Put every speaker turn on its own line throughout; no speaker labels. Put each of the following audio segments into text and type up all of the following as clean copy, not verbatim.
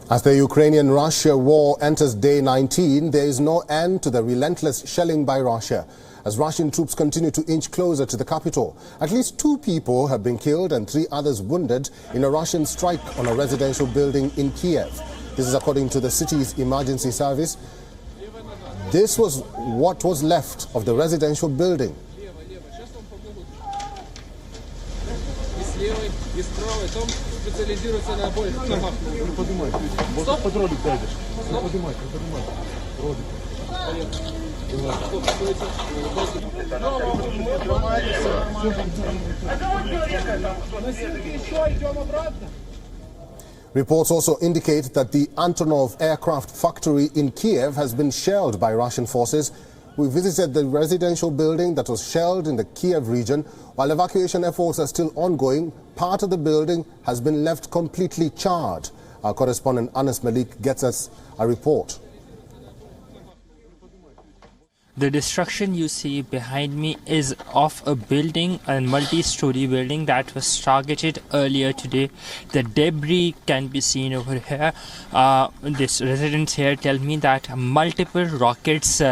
As the Ukrainian-Russia war enters day 19, there is no end to the relentless shelling by Russia, as Russian troops continue to inch closer to the capital. At least 2 people have been killed and 3 others wounded in a Russian strike on a residential building in Kiev. This is according to the city's emergency service. This was what was left of the residential building. Reports also indicate that the Antonov aircraft factory in Kiev has been shelled by Russian forces. We visited the residential building that was shelled in the Kiev region. While evacuation efforts are still ongoing, part of the building has been left completely charred. Our correspondent Anas Malik gets us a report.
The destruction you see behind me is of a building, a multi-story building that was targeted earlier today. The debris can be seen over here. This residents here tell me that multiple rockets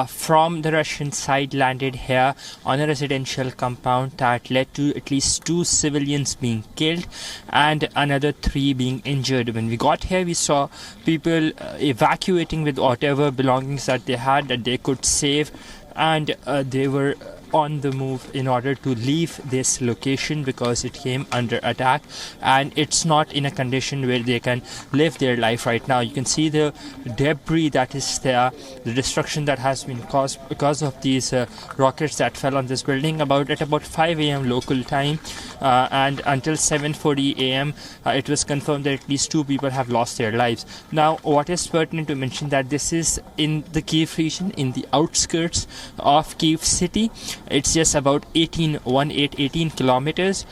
from the Russian side landed here on a residential compound that led to at least 2 civilians being killed and another 3 being injured. When we got here, we saw people evacuating with whatever belongings that they had that they could save, and they were on the move in order to leave this location because it came under attack and it's not in a condition where they can live their life right now. You can see the debris that is there, the destruction that has been caused because of these rockets that fell on this building at about 5 a.m. local time, and until 7:40 a.m. It was confirmed that at least 2 people have lost their lives. Now, what is pertinent to mention that this is in the Kyiv region, in the outskirts of Kyiv city. It's just about 18 kilometers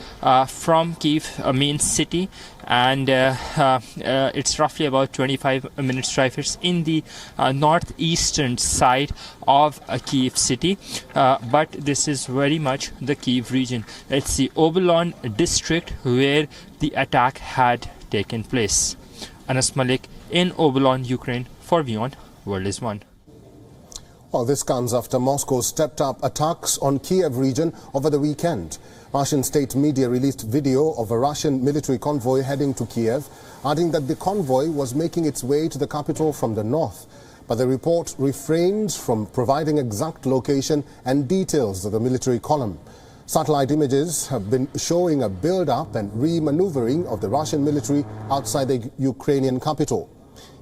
from Kyiv main city, and it's roughly about 25 minutes drive. It's in the northeastern side of Kyiv city, but this is very much the Kyiv region. It's the Obolon district where the attack had taken place. Anas Malik in Obolon, Ukraine, for WION World is One.
Well, this comes after Moscow stepped up attacks on Kiev region over the weekend. Russian state media released video of a Russian military convoy heading to Kiev, adding that the convoy was making its way to the capital from the north. But the report refrained from providing exact location and details of the military column. Satellite images have been showing a build-up and re-maneuvering of the Russian military outside the Ukrainian capital.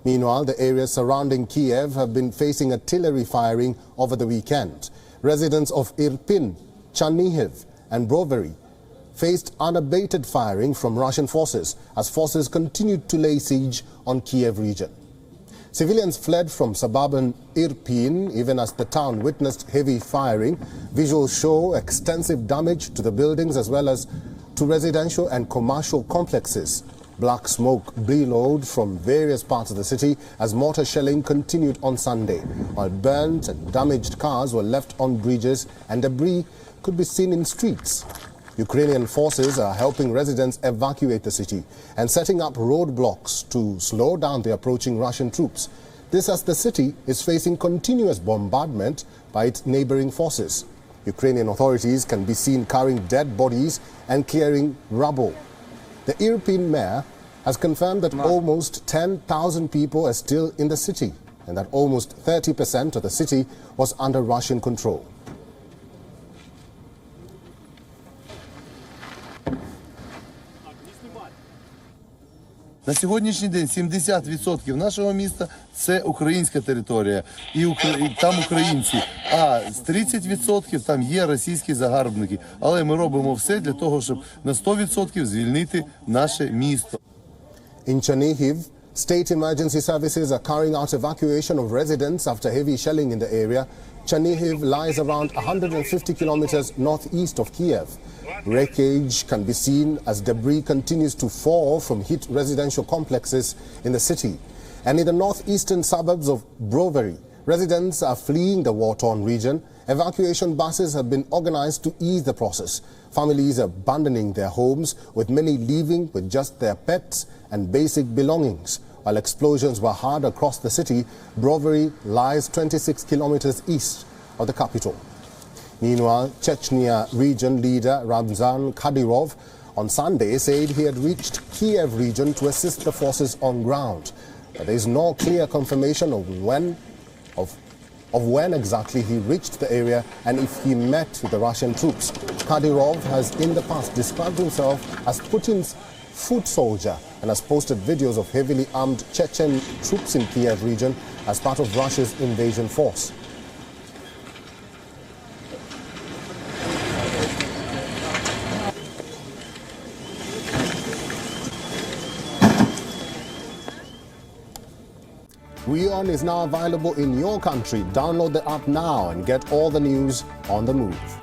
Meanwhile, the areas surrounding Kiev have been facing artillery firing over the weekend. Residents of Irpin, Chernihiv and Brovary faced unabated firing from Russian forces as forces continued to lay siege on Kiev region. Civilians fled from suburban Irpin even as the town witnessed heavy firing. Visuals show extensive damage to the buildings as well as to residential and commercial complexes. Black smoke billowed from various parts of the city as mortar shelling continued on Sunday, while burnt and damaged cars were left on bridges and debris could be seen in streets. Ukrainian forces are helping residents evacuate the city and setting up roadblocks to slow down the approaching Russian troops. This as the city is facing continuous bombardment by its neighboring forces. Ukrainian authorities can be seen carrying dead bodies and clearing rubble. The Irpin mayor has confirmed that almost 10,000 people are still in the city and that almost 30% of the city was under Russian control.
На сьогоднішній день 70% нашого міста – це українська територія, і там українці, а з 30% там є російські загарбники. Але ми робимо все для того, щоб на 100% звільнити наше місто.
In Chernihiv, state emergency services are carrying out evacuation of residents after heavy shelling in the area. Chernihiv lies around 150 kilometers northeast of Kiev. Wreckage can be seen as debris continues to fall from hit residential complexes in the city. And in the northeastern suburbs of Brovary, residents are fleeing the war-torn region. Evacuation buses have been organized to ease the process. Families are abandoning their homes, with many leaving with just their pets and basic belongings. While explosions were heard across the city, Brovary lies 26 kilometers east of the capital. Meanwhile, Chechnya region leader Ramzan Kadyrov on Sunday said he had reached Kiev region to assist the forces on ground. But there is no clear confirmation of when exactly he reached the area and if he met with the Russian troops. Kadyrov has in the past described himself as Putin's foot soldier and has posted videos of heavily armed Chechen troops in Kiev region as part of Russia's invasion force. WION is now available in your country. Download the app now and get all the news on the move.